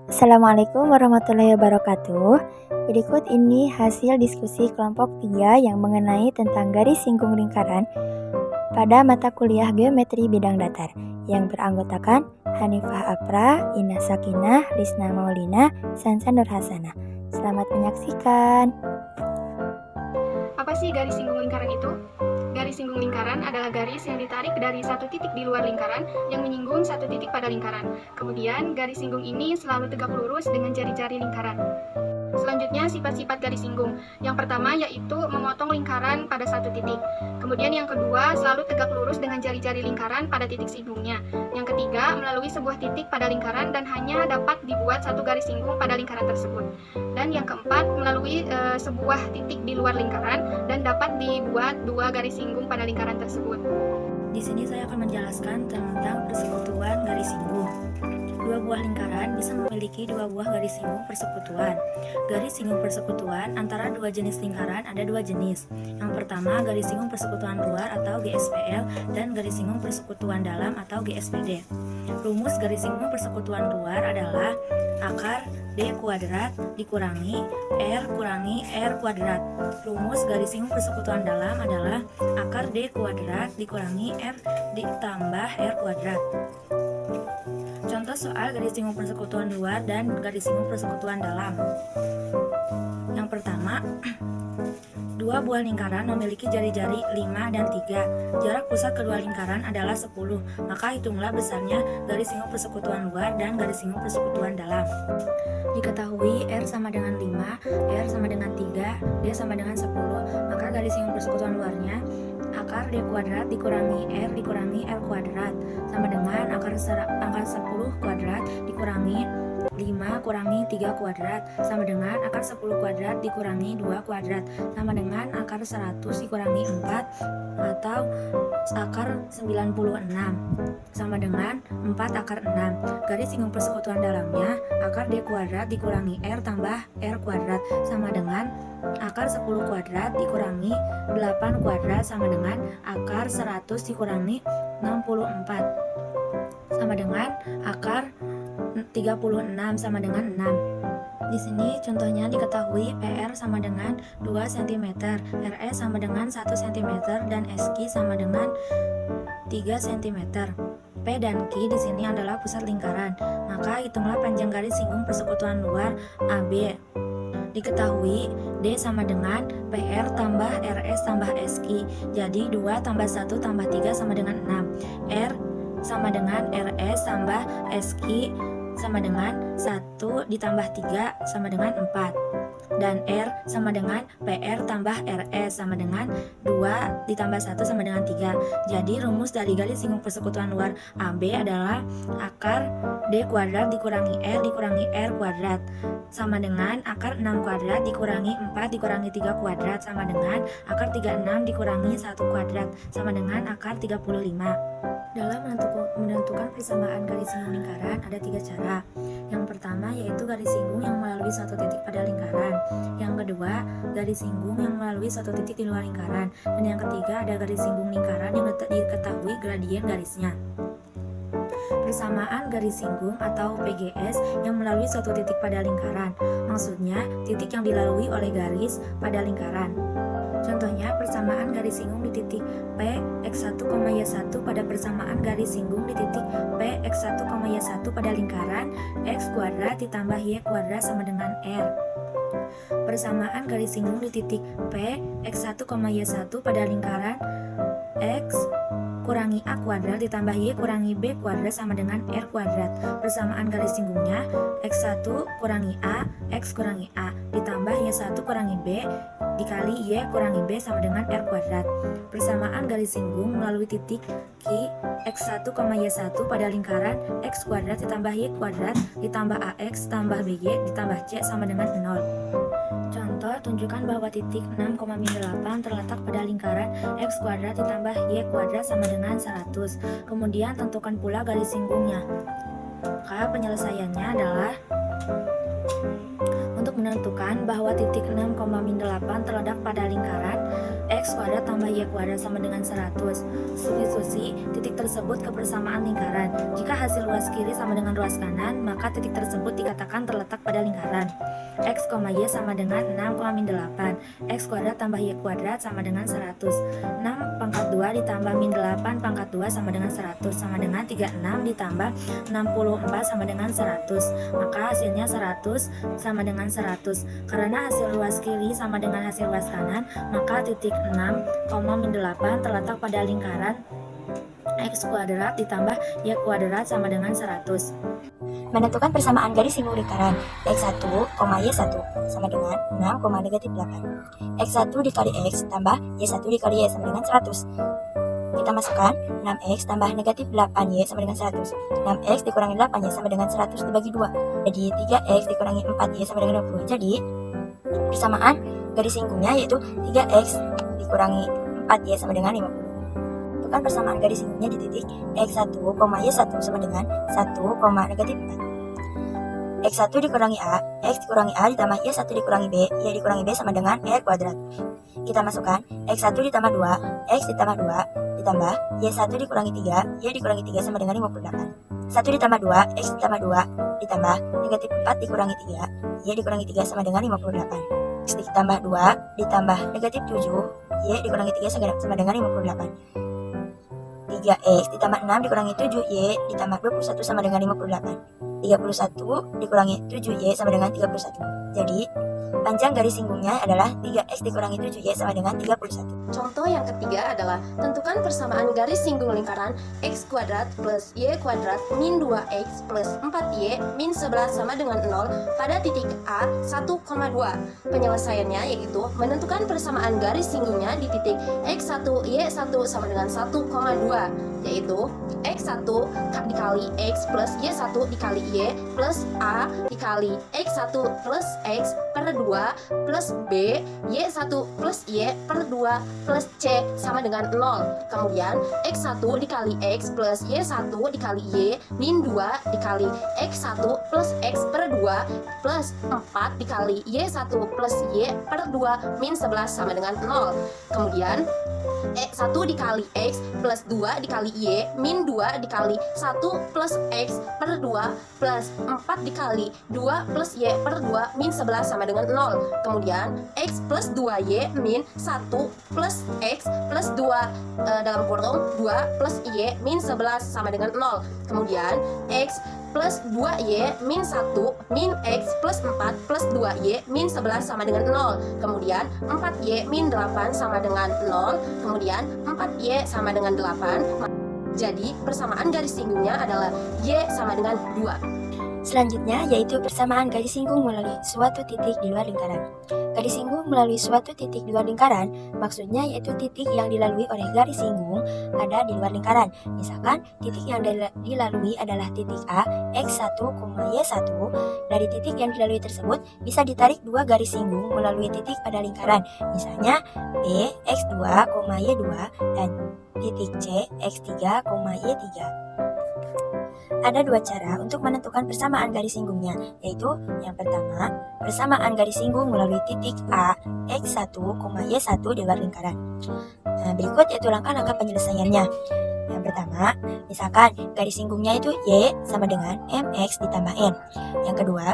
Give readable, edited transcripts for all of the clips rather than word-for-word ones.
Assalamualaikum warahmatullahi wabarakatuh. Berikut ini hasil diskusi kelompok 3 yang mengenai tentang garis singgung lingkaran pada mata kuliah geometri bidang datar yang beranggotakan Hanifah Apra, Ina Sakinah, Lisna Maulina, Sansan Nurhasana. Selamat menyaksikan. Apa sih garis singgung lingkaran itu? Garis singgung lingkaran adalah garis yang ditarik dari satu titik di luar lingkaran yang menyinggung satu titik pada lingkaran. Kemudian, garis singgung ini selalu tegak lurus dengan jari-jari lingkaran. Selanjutnya, sifat-sifat garis singgung. Yang pertama yaitu memotong lingkaran pada satu titik. Kemudian yang kedua, selalu tegak lurus dengan jari-jari lingkaran pada titik singgungnya. Yang ketiga, melalui sebuah titik pada lingkaran dan hanya dapat dibuat satu garis singgung pada lingkaran tersebut. Dan yang keempat, melalui sebuah titik di luar lingkaran dan dapat dibuat dua garis singgung pada lingkaran tersebut. Di sini saya akan menjelaskan tentang persekutuan garis singgung. Dua buah lingkaran bisa memiliki dua buah garis singgung persekutuan. Garis singgung persekutuan antara dua jenis lingkaran ada dua jenis. Yang pertama, garis singgung persekutuan luar atau GSPL dan garis singgung persekutuan dalam atau GSPD. Rumus garis singgung persekutuan luar adalah akar D kuadrat dikurangi R kurangi R kuadrat. Rumus garis singgung persekutuan dalam adalah akar D kuadrat dikurangi R ditambah R kuadrat. Contoh soal garis singgung persekutuan luar dan garis singgung persekutuan dalam. Yang pertama, dua buah lingkaran memiliki jari-jari 5 dan 3. Jarak pusat kedua lingkaran adalah 10. Maka hitunglah besarnya garis singgung persekutuan luar dan garis singgung persekutuan dalam. Diketahui R sama dengan 5, R sama dengan 3, D sama dengan 10. Maka garis singgung persekutuan luarnya akar D kuadrat dikurangi R dikurangi R kuadrat sama dengan akar 10 kuadrat dikurangi 5 kurangi 3 kuadrat sama dengan akar 10 kuadrat dikurangi 2 kuadrat sama dengan akar 100 dikurangi 4 atau akar 96 sama dengan 4 akar 6. Garis singgung persekutuan dalamnya akar D kuadrat dikurangi R tambah R kuadrat sama dengan akar 10 kuadrat dikurangi 8 kuadrat sama dengan akar 100 dikurangi 64 sama dengan akar 36 sama dengan 6. Di sini contohnya diketahui PR sama dengan 2 cm, RS sama dengan 1 cm dan SQ sama dengan 3 cm. P dan Q di sini adalah pusat lingkaran. Maka hitunglah panjang garis singgung persekutuan luar AB. Diketahui D sama dengan PR tambah RS tambah SQ. Jadi 2 tambah 1 tambah 3 sama dengan 6. R sama dengan RS tambah SQ sama dengan 1 ditambah 3 sama dengan 4. Dan R sama dengan PR tambah RS sama dengan 2 ditambah 1 sama dengan 3. Jadi rumus dari garis singgung persekutuan luar AB adalah akar D kuadrat dikurangi R dikurangi R kuadrat sama dengan akar 6 kuadrat dikurangi 4 dikurangi 3 kuadrat sama dengan akar 36 dikurangi 1 kuadrat sama dengan akar 35. Dalam menentukan persamaan garis singgung lingkaran ada 3 cara. Yang pertama yaitu garis singgung yang melalui suatu titik pada lingkaran. Yang kedua, garis singgung yang melalui suatu titik di luar lingkaran. Dan yang ketiga ada garis singgung lingkaran yang diketahui gradien garisnya. Persamaan garis singgung atau PGS yang melalui suatu titik pada lingkaran. Maksudnya, titik yang dilalui oleh garis pada lingkaran. Contohnya, persamaan garis singgung di titik P X1, Y1 pada persamaan garis singgung di titik P X1, Y1 pada lingkaran X kuadrat ditambah Y kuadrat sama dengan R. Persamaan garis singgung di titik P X1, Y1 pada lingkaran X kurangi A kuadrat ditambah Y kurangi B kuadrat sama dengan R kuadrat. Persamaan garis singgungnya X1 kurangi A, X kurangi A ditambah Y1 kurangi B dikali Y kurangi B sama dengan R kuadrat. Persamaan garis singgung melalui titik Q X1, Y1 pada lingkaran X kuadrat ditambah Y kuadrat ditambah AX tambah BY ditambah C sama dengan 0. Contoh, tunjukkan bahwa titik 6,8 terletak pada lingkaran X kuadrat ditambah Y kuadrat sama dengan 100. Kemudian tentukan pula garis singgungnya. Maka penyelesaiannya adalah untuk menentukan bahwa titik 6,-8 terletak pada lingkaran x kuadrat tambah y kuadrat sama dengan 100. Substitusi titik tersebut ke persamaan lingkaran. Jika hasil ruas kiri sama dengan ruas kanan, maka titik tersebut dikatakan terletak pada lingkaran. X, y sama dengan 6,-8. X kuadrat tambah y kuadrat sama dengan 100. 6 pangkat 2 ditambah min 8 pangkat 2 sama dengan 100, sama dengan 36 ditambah 64 sama dengan 100. Maka hasilnya 100 sama dengan 100. Karena hasil ruas kiri sama dengan hasil ruas kanan, maka titik 6,-8 terletak pada lingkaran x kuadrat ditambah y kuadrat sama dengan 100. Menentukan persamaan garis singgung lingkaran x1, y1 sama dengan 6,-8. x1 dikali x tambah y1 dikali y sama dengan 100. Kita masukkan 6x tambah negatif 8y sama dengan 100. 6x dikurangi 8y sama dengan 100 dibagi 2. Jadi 3x dikurangi 4y sama dengan 20. Jadi persamaan garis singgungnya yaitu 3x dikurangi 4y sama dengan 50. Tentukan persamaan garis singgungnya di titik x1, y1 sama dengan 1,-4. X1 dikurangi A, X dikurangi A ditambah Y1 dikurangi B, Y dikurangi B sama dengan R kuadrat. Kita masukkan X1 ditambah 2, X ditambah 2, ditambah Y1 dikurangi 3, Y dikurangi 3 sama dengan 58. 1 ditambah 2, X ditambah 2, ditambah negatif 4 dikurangi 3, Y dikurangi 3 sama dengan 58. X ditambah 2, ditambah negatif 7, Y dikurangi 3 sama dengan 58. 3x ditambah 6 dikurangi 7y ditambah 21 sama dengan 58. 31 dikurangi 7y sama dengan 31. Jadi panjang garis singgungnya adalah 3x dikurangi 7y sama dengan 31. Contoh yang ketiga adalah tentukan persamaan garis singgung lingkaran x kuadrat plus y kuadrat min 2x plus 4y min 11 sama dengan 0 pada titik A 1,2. Penyelesaiannya yaitu menentukan persamaan garis singgungnya di titik x1 y1 sama dengan 1,2, yaitu x1 dikali x plus y1 dikali y plus a dikali x1 plus x per 2 plus b y1 plus y per 2 plus c sama dengan 0. Kemudian x1 dikali x plus y1 dikali y min 2 dikali x1 plus x per 2 plus 4 dikali y1 plus y per 2 min 11 sama dengan 0. Kemudian x1 dikali x plus 2 dikali y min 2 dikali 1 plus x per 2 plus 4 dikali 2 plus y per 2 min 11 sama dengan 0. Kemudian x plus 2y min 1 plus x plus 2 dalam kurung 2 plus y min 11 sama dengan 0. Kemudian x plus 2y min 1 min x plus 4 plus 2y min 11 sama dengan 0. Kemudian 4y min 8 sama dengan 0. Kemudian 4y sama dengan 8. Jadi persamaan garis singgungnya adalah y sama dengan 2. Selanjutnya yaitu persamaan garis singgung melalui suatu titik di luar lingkaran. Garis singgung melalui suatu titik di luar lingkaran maksudnya yaitu titik yang dilalui oleh garis singgung ada di luar lingkaran. Misalkan titik yang dilalui adalah titik A, x1, y1. Dari titik yang dilalui tersebut bisa ditarik dua garis singgung melalui titik pada lingkaran. Misalnya B, x2, y2 dan titik C, x3, y3. Ada dua cara untuk menentukan persamaan garis singgungnya, yaitu yang pertama, persamaan garis singgung melalui titik A, x1, y1 di luar lingkaran. Berikut yaitu langkah-langkah penyelesaiannya. Yang pertama, misalkan garis singgungnya itu y sama dengan mx ditambah n. Yang kedua,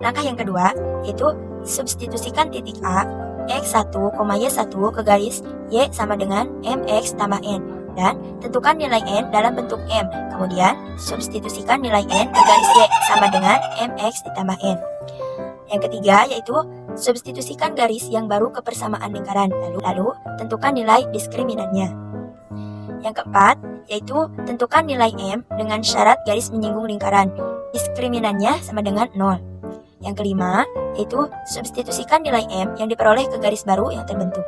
langkah yang kedua yaitu substitusikan titik A, x1, y1 ke garis y sama dengan mx tambah n. Dan tentukan nilai n dalam bentuk m. Kemudian substitusikan nilai n ke garis y sama dengan mx ditambah n. Yang ketiga yaitu substitusikan garis yang baru ke persamaan lingkaran. Lalu tentukan nilai diskriminannya. Yang keempat yaitu tentukan nilai m dengan syarat garis menyinggung lingkaran. Diskriminannya sama dengan 0. Yang kelima yaitu substitusikan nilai m yang diperoleh ke garis baru yang terbentuk.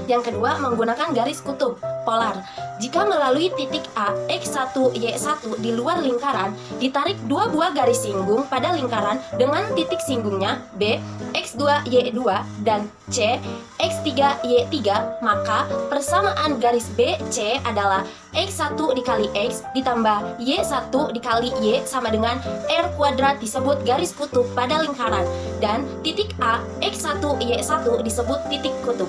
Yang kedua, menggunakan garis kutub polar. Jika melalui titik A, X1, Y1 di luar lingkaran, ditarik dua buah garis singgung pada lingkaran dengan titik singgungnya B, X2, Y2, dan C, X3, Y3, maka persamaan garis BC adalah X1 dikali X ditambah Y1 dikali Y sama dengan R kuadrat disebut garis kutub pada lingkaran, dan titik A, X1, Y1 disebut titik kutub.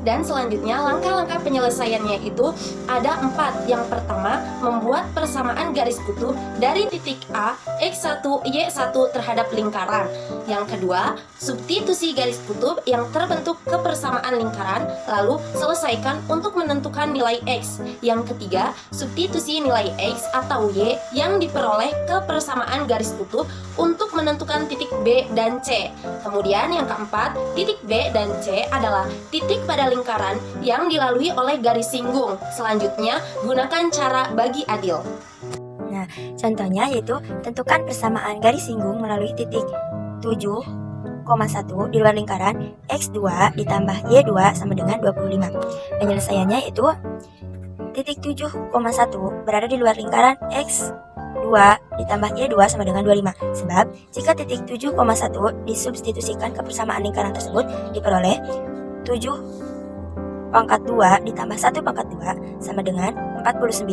Dan selanjutnya langkah-langkah penyelesaiannya itu ada 4. Yang pertama, membuat persamaan garis kutub dari titik A, X1, Y1 terhadap lingkaran. Yang kedua, substitusi garis kutub yang terbentuk ke persamaan lingkaran, lalu selesaikan untuk menentukan nilai X. Yang ketiga, substitusi nilai X atau Y yang diperoleh ke persamaan garis kutub untuk menentukan titik B dan C. Kemudian yang keempat, titik B dan C adalah titik pada lingkaran yang dilalui oleh garis singgung. Selanjutnya, gunakan cara bagi adil. Nah, contohnya yaitu tentukan persamaan garis singgung melalui titik 7,1 di luar lingkaran X2 ditambah Y2 sama dengan 25. Penyelesaiannya yaitu titik 7,1 berada di luar lingkaran X2 ditambah Y2 sama dengan 25. Sebab jika titik 7,1 disubstitusikan ke persamaan lingkaran tersebut, diperoleh 7 pangkat 2 ditambah 1 pangkat 2 sama dengan 49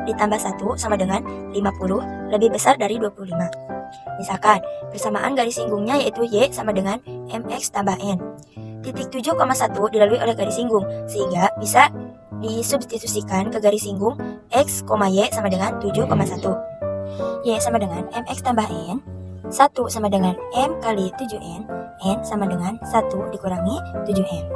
ditambah 1 sama dengan 50 lebih besar dari 25. Misalkan persamaan garis singgungnya yaitu Y sama dengan MX tambah N. Titik 7,1 dilalui oleh garis singgung sehingga bisa disubstitusikan ke garis singgung X, Y sama dengan 7,1. Y sama dengan MX tambah N, 1 sama dengan M kali 7N, N sama dengan 1 dikurangi 7M.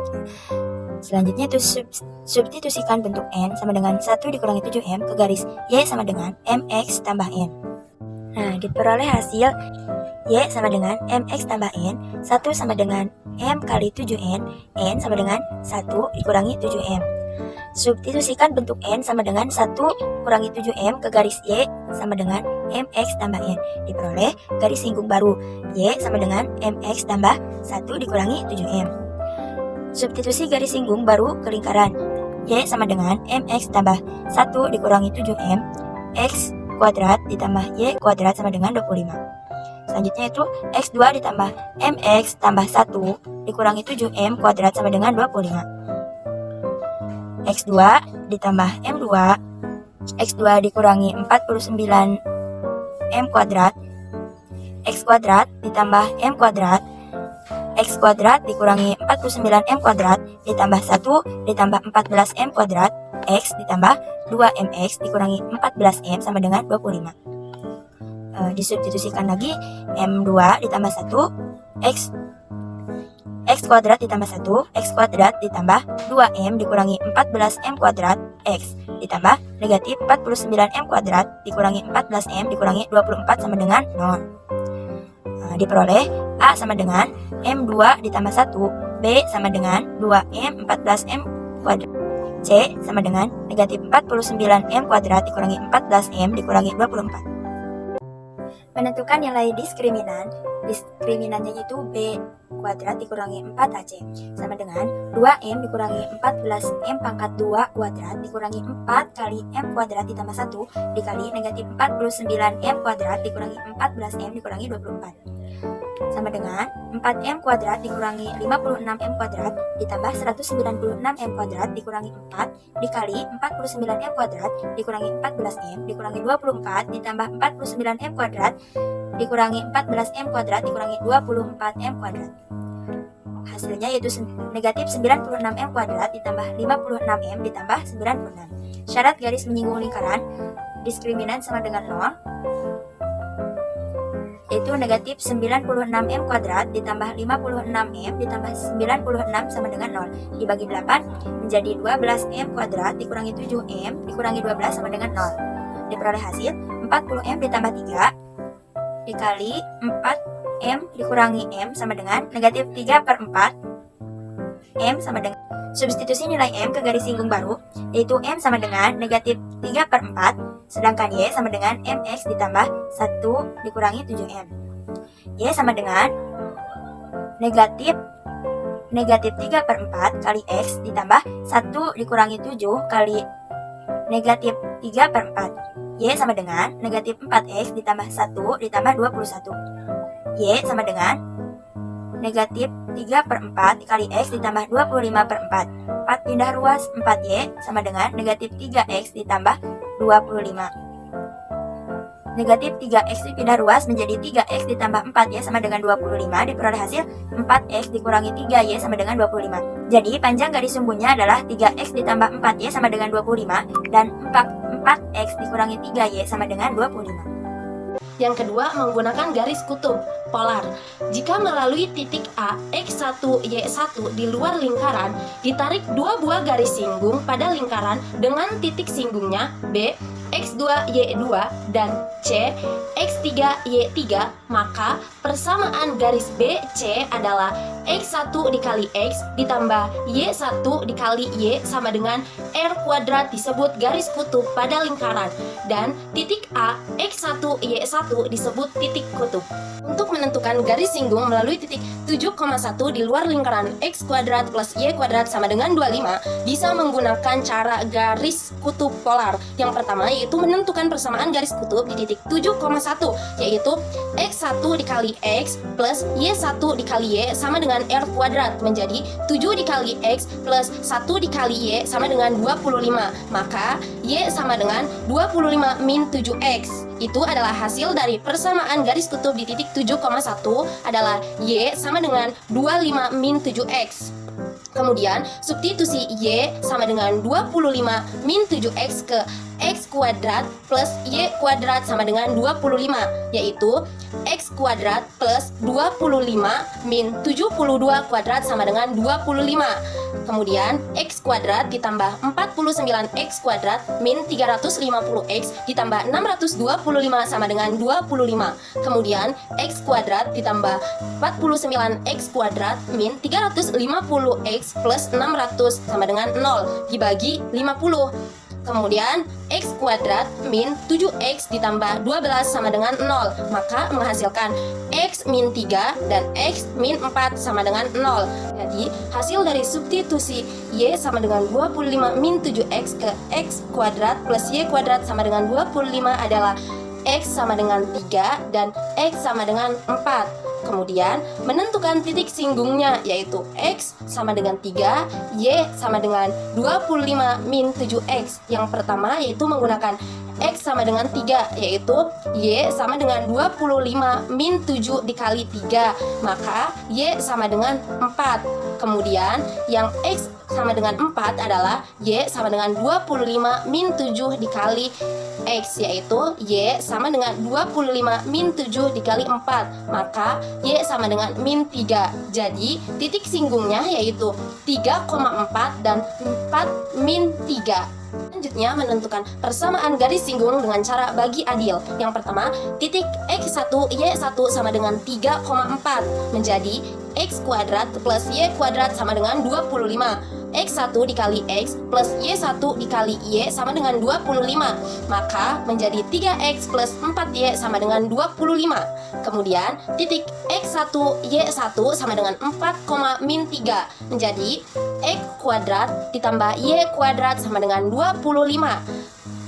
Selanjutnya itu substitusikan bentuk N sama dengan 1 dikurangi 7M ke garis Y sama dengan MX tambah N. Nah, diperoleh hasil Y sama dengan MX tambah N, 1 sama dengan M kali 7N, N sama dengan 1 dikurangi 7M. Substitusikan bentuk N sama dengan 1 kurangi 7M ke garis Y sama dengan MX tambah N. Diperoleh garis singgung baru Y sama dengan MX tambah 1 dikurangi 7M. Substitusi garis singgung baru ke lingkaran Y sama dengan MX tambah 1 dikurangi 7M X kuadrat ditambah Y kuadrat sama dengan 25. Selanjutnya itu X2 ditambah MX tambah 1 dikurangi 7M kuadrat sama dengan 25. X2 ditambah M2 X2 dikurangi 49M kuadrat X kuadrat ditambah M kuadrat X kuadrat dikurangi 49M kuadrat ditambah 1 ditambah 14M kuadrat X ditambah 2MX dikurangi 14M sama dengan 25. Disubstitusikan lagi M2 ditambah 1 X kuadrat ditambah 1 X kuadrat ditambah 2M dikurangi 14M kuadrat X ditambah negatif 49M kuadrat dikurangi 14M dikurangi 24 sama dengan 0. Diperoleh A sama dengan M2 ditambah 1 B sama dengan 2M 14M kuadrat C sama dengan negatif 49M kuadrat dikurangi 14M dikurangi 24. Menentukan nilai diskriminan. Diskriminannya itu B kuadrat dikurangi 4AC sama dengan 2M dikurangi 14M pangkat 2 kuadrat dikurangi 4 kali M kuadrat ditambah 1 dikali negatif 49M kuadrat dikurangi 14M dikurangi 24 sama dengan 4M kuadrat dikurangi 56M kuadrat ditambah 196M kuadrat dikurangi 4 dikali 49M kuadrat dikurangi 14M dikurangi 24 ditambah 49M kuadrat dikurangi 14M kuadrat dikurangi 24M kuadrat. Hasilnya yaitu negatif 96M kuadrat ditambah 56M ditambah 96. Syarat garis menyinggung lingkaran diskriminan sama dengan 0 yaitu negatif 96M kuadrat ditambah 56M ditambah 96 sama dengan 0 dibagi 8 menjadi 12M kuadrat dikurangi 7M dikurangi 12 sama dengan 0. Diperoleh hasil 40M ditambah 3 dikali 4M dikurangi M sama dengan negatif 3/4 M sama dengan substitusi nilai M ke garis singgung baru yaitu M sama dengan negatif 3/4 sedangkan Y sama dengan MX ditambah 1 dikurangi 7M. Y sama dengan negatif negatif 3/4 kali X ditambah 1 dikurangi 7 kali negatif 3/4. Y sama dengan negatif 4X ditambah 1 ditambah 21. Y sama dengan negatif 3/4 kali X ditambah 25/4. 4 pindah ruas, 4Y sama dengan negatif 3X ditambah 25. Negatif 3X dipindah ruas menjadi 3X ditambah 4Y sama dengan 25, diperoleh hasil 4X dikurangi 3Y sama dengan 25. Jadi panjang garis sungguhnya adalah 3X ditambah 4Y sama dengan 25 dan 4X dikurangi 3Y sama dengan 25. Yang kedua, menggunakan garis kutub polar. Jika melalui titik A, X1, Y1 di luar lingkaran, ditarik dua buah garis singgung pada lingkaran dengan titik singgungnya B, X2, Y2, dan C, X3, Y3, maka persamaan garis BC adalah X1 dikali X ditambah Y1 dikali Y sama dengan R kuadrat disebut garis kutub pada lingkaran, dan titik A, X1, Y1 disebut titik kutub. Untuk menentukan garis singgung melalui titik 7,1 di luar lingkaran X kuadrat plus Y kuadrat sama dengan 25, bisa menggunakan cara garis kutub polar. Yang pertama yaitu menentukan persamaan garis kutub di titik 7,1, yaitu X1 dikali X plus Y1 dikali Y sama dengan R kuadrat, menjadi 7 dikali X plus 1 dikali Y sama dengan 25, maka Y sama dengan 25 min 7X. Itu adalah hasil dari persamaan garis kutub di titik 7,1 adalah Y sama dengan 25 min 7X. Kemudian substitusi Y sama dengan 25 min 7X ke X kuadrat plus Y kuadrat sama dengan 25, yaitu X kuadrat plus 25 min 72 kuadrat sama dengan 25. Kemudian X kuadrat ditambah 49X kuadrat min 350X ditambah 625 sama dengan 25. Kemudian X kuadrat ditambah 49X kuadrat min 350X plus 600 sama dengan 0 dibagi 50. Kemudian X kuadrat min 7X ditambah 12 sama dengan 0, maka menghasilkan X min 3 dan X min 4 sama dengan 0. Jadi hasil dari substitusi Y sama dengan 25 min 7X ke X kuadrat plus Y kuadrat sama dengan 25 adalah X sama dengan 3 dan X sama dengan 4. Kemudian menentukan titik singgungnya, yaitu X sama dengan 3, Y sama dengan 25 min 7X. Yang pertama yaitu menggunakan X sama dengan 3, yaitu Y sama dengan 25 min 7 dikali 3, maka Y sama dengan 4. Kemudian yang X sama dengan 4 adalah Y sama dengan 25 min 7 dikali X, yaitu Y sama dengan 25 min 7 dikali 4, maka Y sama dengan min 3. Jadi titik singgungnya yaitu 3,4 dan 4 min 3. Selanjutnya menentukan persamaan garis singgung dengan cara bagi adil. Yang pertama, titik X1, Y1 sama dengan 3,4 menjadi X kuadrat plus Y kuadrat sama dengan 25. X1 dikali X plus Y1 dikali Y sama dengan 25, maka menjadi 3X plus 4Y sama dengan 25. Kemudian titik X1 Y1 sama dengan 4, min 3 menjadi X kuadrat ditambah Y kuadrat sama dengan 25.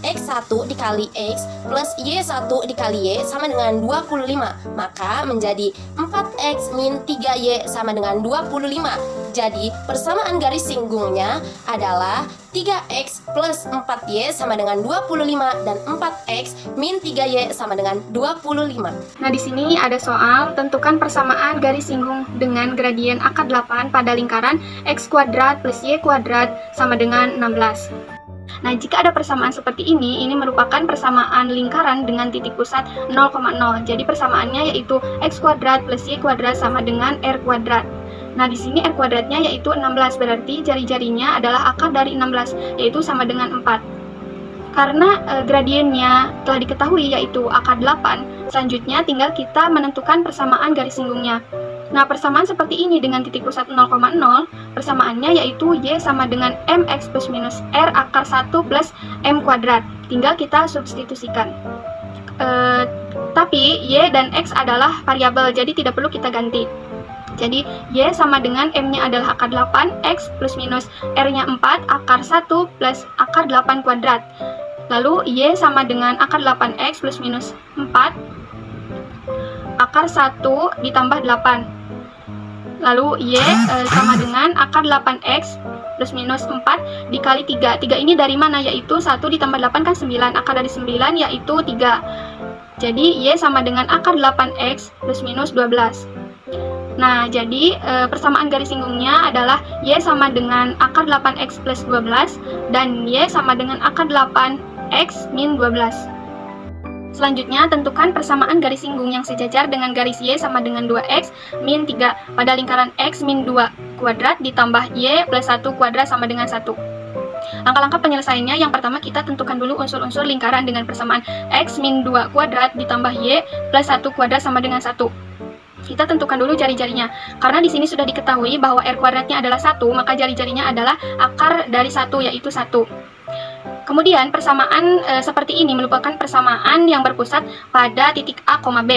X1 dikali X plus Y1 dikali Y sama dengan 25, maka menjadi 4X min 3Y sama dengan 25. Jadi persamaan garis singgungnya adalah 3X plus 4Y sama dengan 25 dan 4X min 3Y sama dengan 25. Nah, di sini ada soal tentukan persamaan garis singgung dengan gradien akar 8 pada lingkaran X kuadrat plus Y kuadrat sama dengan 16. Nah, jika ada persamaan seperti ini merupakan persamaan lingkaran dengan titik pusat 0,0. Jadi persamaannya yaitu X kuadrat plus Y kuadrat sama dengan R kuadrat. Nah, di sini R kuadratnya yaitu 16, berarti jari-jarinya adalah akar dari 16, yaitu sama dengan 4. Karena gradiennya telah diketahui yaitu akar 8, selanjutnya tinggal kita menentukan persamaan garis singgungnya. Nah, persamaan seperti ini dengan titik pusat 0,0, persamaannya yaitu Y sama dengan MX plus minus R akar 1 plus M kuadrat. Tinggal kita substitusikan. Tapi Y dan X adalah variabel, jadi tidak perlu kita ganti. Jadi Y sama dengan M-nya adalah akar 8, X plus minus R-nya 4, akar 1 plus akar 8 kuadrat. Lalu Y sama dengan akar 8X plus minus 4, akar 1 ditambah 8. Lalu Y sama dengan akar 8X plus minus 4 dikali 3. 3 ini dari mana? Yaitu 1 ditambah 8 kan 9. Akar dari 9 yaitu 3. Jadi Y sama dengan akar 8X plus minus 12. Nah, jadi persamaan garis singgungnya adalah Y sama dengan akar 8X plus 12 dan Y sama dengan akar 8X min 12. Selanjutnya, tentukan persamaan garis singgung yang sejajar dengan garis Y sama dengan 2X min 3 pada lingkaran X min 2 kuadrat ditambah Y plus 1 kuadrat sama dengan 1. Langkah-langkah penyelesaiannya, yang pertama kita tentukan dulu unsur-unsur lingkaran dengan persamaan X min 2 kuadrat ditambah Y plus 1 kuadrat sama dengan 1. Kita tentukan dulu jari-jarinya. Karena di sini sudah diketahui bahwa R kuadratnya adalah 1, maka jari-jarinya adalah akar dari 1, yaitu 1. Kemudian persamaan seperti ini merupakan persamaan yang berpusat pada titik A, B.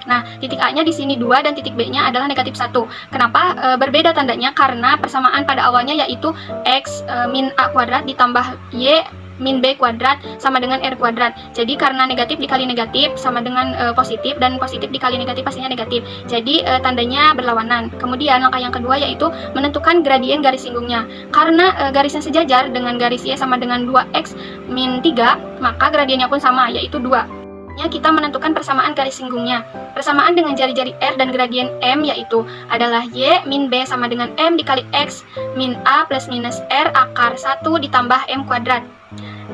Nah, titik A-nya di sini 2 dan titik B-nya adalah negatif 1. Kenapa berbeda tandanya? Karena persamaan pada awalnya yaitu X min A kuadrat ditambah Y min B kuadrat sama dengan R kuadrat. Jadi karena negatif dikali negatif sama dengan positif, dan positif dikali negatif pastinya negatif. Jadi tandanya berlawanan. Kemudian langkah yang kedua yaitu menentukan gradien garis singgungnya. Karena garisnya sejajar dengan garis Y sama dengan 2X min 3, maka gradiennya pun sama, yaitu 2. Kita menentukan persamaan garis singgungnya. Persamaan dengan jari-jari R dan gradien M yaitu adalah Y min B sama dengan M dikali X min A plus minus R akar 1 ditambah M kuadrat.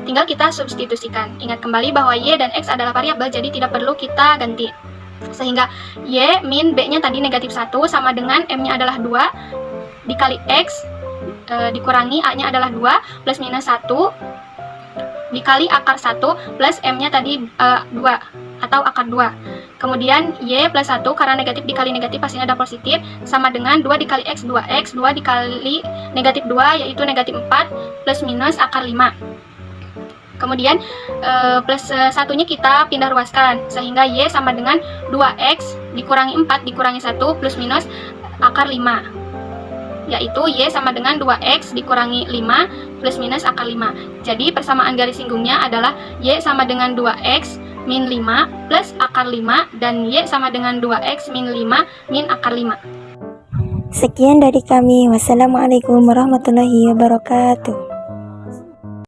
Tinggal kita substitusikan. Ingat kembali bahwa Y dan X adalah variabel, jadi tidak perlu kita ganti. Sehingga Y min B-nya tadi negatif 1 sama dengan M-nya adalah 2 dikali X dikurangi A-nya adalah 2 plus minus 1 dikali akar 1 plus M-nya tadi 2 atau akar 2. Kemudian Y plus 1 karena negatif dikali negatif pastinya ada positif sama dengan 2 dikali X 2X 2 dikali negatif 2 yaitu negatif 4 plus minus akar 5. Kemudian plus 1-nya kita pindah ruaskan sehingga Y sama dengan 2X dikurangi 4 dikurangi 1 plus minus akar 5, yaitu Y sama dengan 2X dikurangi 5 plus minus akar 5. Jadi persamaan garis singgungnya adalah Y sama dengan 2X min 5 plus akar 5 dan Y sama dengan 2X min 5 min akar 5. Sekian dari kami. Wassalamualaikum warahmatullahi wabarakatuh.